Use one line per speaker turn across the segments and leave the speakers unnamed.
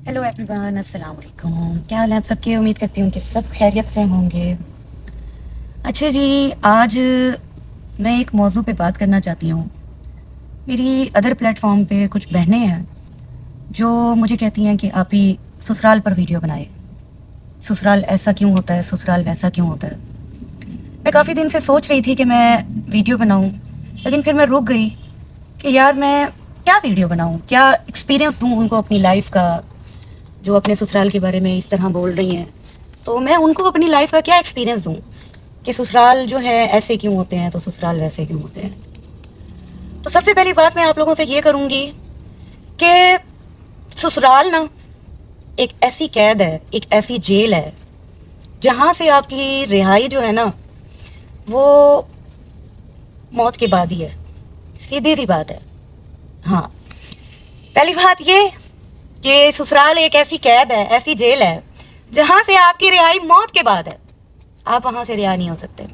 Hello everyone, अस्सलाम वालेकुम। क्या हाल है आप सबके? उम्मीद करती हूँ कि सब खैरियत से होंगे। अच्छा जी, आज मैं एक मौजू पे बात करना चाहती हूँ। मेरी अदर प्लेटफॉर्म पे कुछ बहनें हैं जो मुझे कहती हैं कि आप ही ससुराल पर वीडियो बनाए। ससुराल ऐसा क्यों होता है, ससुराल वैसा क्यों होता है। मैं काफ़ी दिन से सोच रही थी कि मैं वीडियो बनाऊँ, लेकिन फिर मैं रुक गई कि यार मैं क्या वीडियो बनाऊँ, क्या एक्सपीरियंस दूँ उनको अपनी लाइफ का, जो अपने ससुराल के बारे में इस तरह बोल रही हैं। तो मैं उनको अपनी लाइफ का क्या एक्सपीरियंस दूँ कि ससुराल जो है ऐसे क्यों होते हैं तो ससुराल वैसे क्यों होते हैं। तो सबसे पहली बात मैं आप लोगों से ये करूँगी कि ससुराल ना एक ऐसी कैद है, एक ऐसी जेल है जहाँ से आपकी रिहाई जो है ना वो मौत के बाद ही है। सीधी सी बात है। हाँ, पहली बात ये कि ससुराल एक ऐसी कैद है, ऐसी जेल है जहाँ से आपकी रिहाई मौत के बाद है। आप वहाँ से रिहा नहीं हो सकते।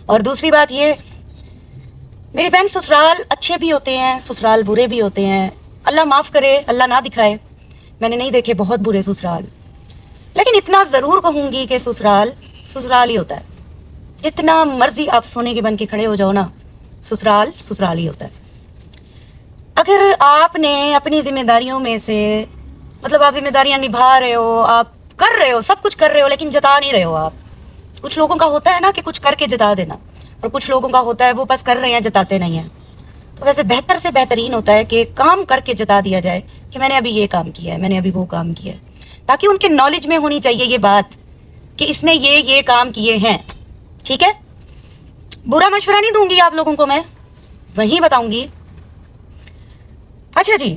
और दूसरी बात ये, मेरी बहन, ससुराल अच्छे भी होते हैं, ससुराल बुरे भी होते हैं। अल्लाह माफ़ करे, अल्लाह ना दिखाए, मैंने नहीं देखे बहुत बुरे ससुराल। लेकिन इतना ज़रूर कहूँगी कि ससुराल ससुराल ही होता है। जितना मर्जी आप सोने के बन के खड़े हो जाओ ना, ससुराल ससुराल ही होता है। अगर आपने अपनी जिम्मेदारियों में से, मतलब आप जिम्मेदारियां निभा रहे हो, आप कर रहे हो, सब कुछ कर रहे हो, लेकिन जता नहीं रहे हो आप। कुछ लोगों का होता है ना कि कुछ करके जता देना, और कुछ लोगों का होता है वो बस कर रहे हैं, जताते नहीं हैं। तो वैसे बेहतर से बेहतरीन होता है कि काम करके जता दिया जाए कि मैंने अभी ये काम किया है, मैंने अभी वो काम किया है, ताकि उनके नॉलेज में होनी चाहिए ये बात कि इसने ये काम किए हैं। ठीक है, बुरा मशवरा नहीं दूंगी आप लोगों को, मैं वही बताऊंगी। अच्छा जी,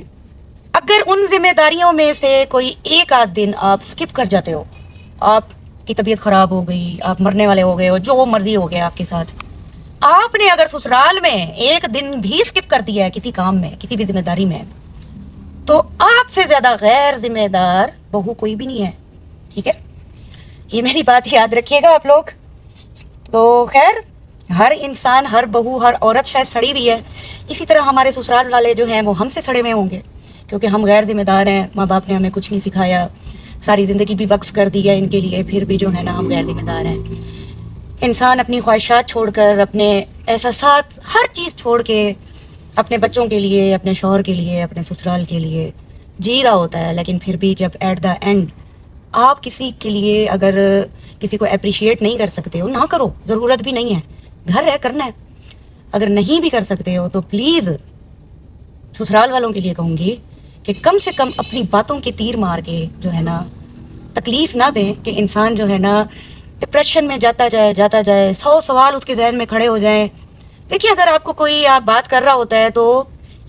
अगर उन जिम्मेदारियों में से कोई एक आध दिन आप स्किप कर जाते हो, आपकी तबीयत ख़राब हो गई, आप मरने वाले हो गए हो, जो मर्जी हो गया आपके साथ, आपने अगर ससुराल में एक दिन भी स्किप कर दिया है किसी काम में, किसी भी जिम्मेदारी में, तो आपसे ज़्यादा गैर जिम्मेदार बहू कोई भी नहीं है। ठीक है, ये मेरी बात याद रखिएगा आप लोग। तो खैर, हर इंसान, हर बहू, हर औरत शायद सड़ी भी है, इसी तरह हमारे ससुराल वाले जो हैं वो हमसे सड़े हुए होंगे, क्योंकि हम गैर जिम्मेदार हैं। माँ बाप ने हमें कुछ नहीं सिखाया, सारी ज़िंदगी भी वक्फ कर दी है इनके लिए, फिर भी जो है ना हम गैर जिम्मेदार हैं। इंसान अपनी ख्वाहिशात छोड़कर, अपने एहसासात, हर चीज़ छोड़ के अपने बच्चों के लिए, अपने शौहर के लिए, अपने ससुराल के लिए जी रहा होता है। लेकिन फिर भी जब एट द एंड आप किसी के लिए, अगर किसी को अप्रिशिएट नहीं कर सकते हो, ना करो, ज़रूरत भी नहीं है, घर है, करना है। अगर नहीं भी कर सकते हो तो प्लीज़ ससुराल वालों के लिए कहूँगी कि कम से कम अपनी बातों के तीर मार के जो है ना तकलीफ़ ना दें कि इंसान जो है ना डिप्रेशन में जाता जाए, 100 सवाल उसके जहन में खड़े हो जाएं। देखिए, अगर आपको कोई आप बात कर रहा होता है तो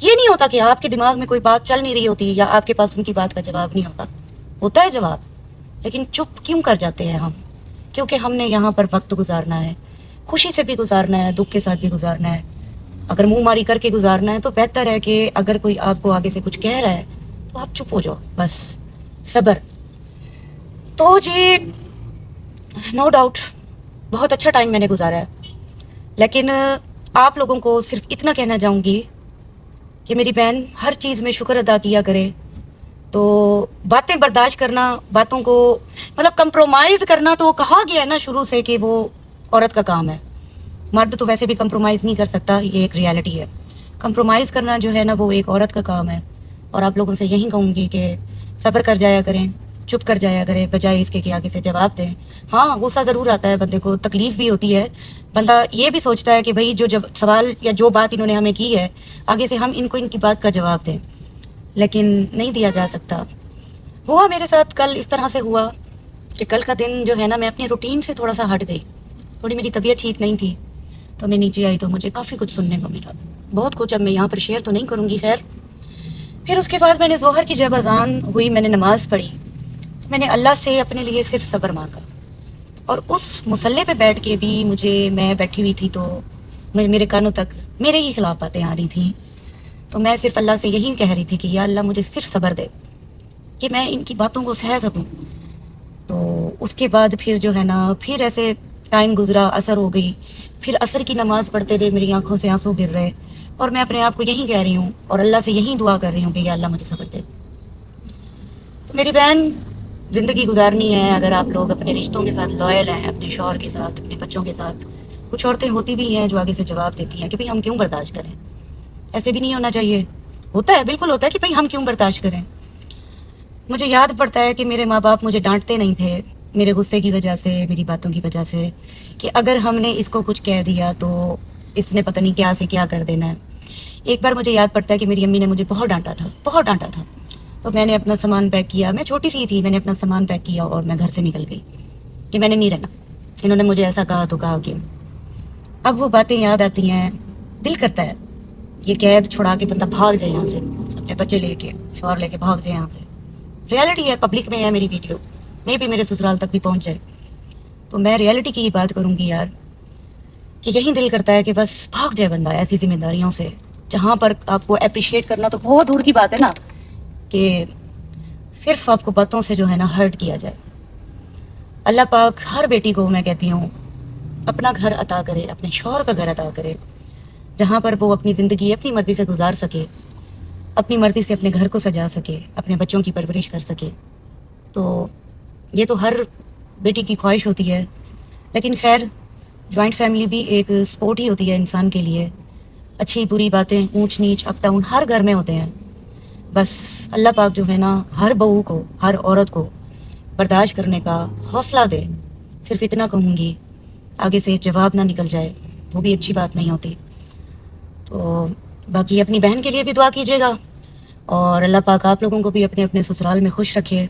ये नहीं होता कि आपके दिमाग में कोई बात चल नहीं रही होती या आपके पास उनकी बात का जवाब नहीं होता। होता है जवाब, लेकिन चुप क्यों कर जाते हैं हम? क्योंकि हमने यहाँ पर वक्त गुजारना है, खुशी से भी गुजारना है, दुख के साथ भी गुजारना है। अगर मुंह मारी करके गुजारना है तो बेहतर है कि अगर कोई आपको आगे से कुछ कह रहा है तो आप चुप हो जाओ, बस सब्र। तो जी, नो डाउट बहुत अच्छा टाइम मैंने गुजारा है, लेकिन आप लोगों को सिर्फ इतना कहना चाहूँगी कि मेरी बहन हर चीज़ में शुक्र अदा किया करे। तो बातें बर्दाश्त करना, बातों को मतलब कंप्रोमाइज़ करना, तो कहा गया है ना शुरू से कि वो औरत का काम है। मर्द तो वैसे भी कंप्रोमाइज़ नहीं कर सकता, ये एक रियलिटी है। कंप्रोमाइज़ करना जो है ना वो एक औरत का काम है। और आप लोगों से यही कहूँगी कि सब्र कर जाया करें, चुप कर जाया करें, बजाय इसके कि आगे से जवाब दें। हाँ, गुस्सा ज़रूर आता है बंदे को, तकलीफ़ भी होती है। बंदा ये भी सोचता है कि भाई जो जब सवाल या जो बात इन्होंने हमें की है, आगे से हम इनको इनकी बात का जवाब दें, लेकिन नहीं दिया जा सकता। हुआ मेरे साथ कल इस तरह से हुआ कि कल का दिन जो है ना मैं अपनी रूटीन से थोड़ा सा हट गई। थोड़ी मेरी तबीयत ठीक नहीं थी, तो मैं नीचे आई तो मुझे काफ़ी कुछ सुनने को मिला, बहुत कुछ। अब मैं यहाँ पर शेयर तो नहीं करूँगी। खैर, फिर उसके बाद मैंने ज़ोहर की जब अज़ान हुई, मैंने नमाज़ पढ़ी, तो मैंने अल्लाह से अपने लिए सिर्फ सब्र मांगा। और उस मुसल्ले पे बैठ के भी मैं बैठी हुई थी तो मेरे कानों तक मेरे ही खिलाफ बातें आ रही थी। तो मैं सिर्फ अल्लाह से यही कह रही थी कि या अल्लाह मुझे सिर्फ सब्र दे कि मैं इनकी बातों को सह सकूं। तो उसके बाद फिर जो है ना, फिर ऐसे टाइम गुजरा, असर हो गई। फिर असर की नमाज़ पढ़ते हुए मेरी आंखों से आंसू गिर रहे, और मैं अपने आप को यही कह रही हूँ और अल्लाह से यही दुआ कर रही हूँ कि या अल्लाह मुझे सब्र दे। میری بہن زندگی گزارنی ہے، اگر آپ لوگ اپنے رشتوں کے ساتھ لائل ہیں، اپنے شوہر کے ساتھ، اپنے بچوں کے ساتھ. کچھ عورتیں ہوتی بھی ہیں جو آگے سے جواب دیتی ہیں کہ بھئی ہم کیوں برداشت کریں. ایسے بھی نہیں ہونا چاہیے. ہوتا ہے، بالکل ہوتا ہے کہ بھئی ہم کیوں برداشت کریں. مجھے یاد پڑتا ہے کہ میرے ماں باپ مجھے ڈانٹتے نہیں تھے میرے غصے کی وجہ سے، میری باتوں کی وجہ سے، کہ اگر ہم نے اس کو کچھ کہہ دیا تو اس نے پتہ نہیں کیا سے کیا کر دینا ہے. ایک بار مجھے یاد پڑتا ہے کہ میری امی نے مجھے بہت ڈانٹا تھا، بہت ڈانٹا تھا. تو میں نے اپنا سامان پیک کیا، میں چھوٹی سی تھی، میں نے اپنا سامان پیک کیا اور میں گھر سے نکل گئی کہ میں نے نہیں رہنا. انہوں نے مجھے ایسا کہا تو کہا کیوں. اب وہ باتیں یاد آتی ہیں، دل کرتا ہے یہ قید چھڑا کے بندہ بھاگ جائے یہاں سے، اپنے بچے لے کے، شوہر لے کے بھاگ جائے یہاں سے. ریالٹی ہے، پبلک میں ہے میری ویڈیو، میں بھی میرے سسرال تک بھی پہنچ جائے. تو میں ریالٹی کی ہی بات کروں گی یار، کہ یہی دل کرتا ہے کہ بس بھاگ جائے بندہ ایسی ذمہ داریوں سے، جہاں پر آپ کو اپریشیٹ کرنا تو بہت دور کی بات ہے نا، کہ صرف آپ کو باتوں سے جو ہے نا ہرٹ کیا جائے. اللہ پاک ہر بیٹی کو میں کہتی ہوں اپنا گھر عطا کرے، اپنے شوہر کا گھر عطا کرے، جہاں پر وہ اپنی زندگی اپنی مرضی سے گزار سکے، اپنی مرضی سے اپنے گھر کو سجا سکے، اپنے بچوں کی پرورش کر سکے. تو یہ تو ہر بیٹی کی خواہش ہوتی ہے. لیکن خیر، جوائنٹ فیملی بھی ایک سپورٹ ہی ہوتی ہے انسان کے لیے. اچھی بری باتیں، اونچ نیچ، اپ ڈاؤن ہر گھر میں ہوتے ہیں. بس اللہ پاک جو ہے نا ہر بہو کو، ہر عورت کو برداشت کرنے کا حوصلہ دے. صرف اتنا کہوں گی، آگے سے جواب نہ نکل جائے، وہ بھی اچھی بات نہیں ہوتی. تو باقی اپنی بہن کے لیے بھی دعا کیجیے گا، اور اللہ پاک آپ لوگوں کو بھی اپنے اپنے سسرال میں خوش رکھے،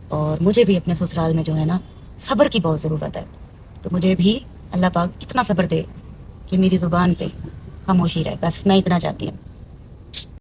اور مجھے بھی اپنے سسرال میں جو ہے نا صبر کی بہت ضرورت ہے. تو مجھے بھی اللہ پاک اتنا صبر دے کہ میری زبان پہ خاموشی رہے. بس میں اتنا چاہتی ہوں.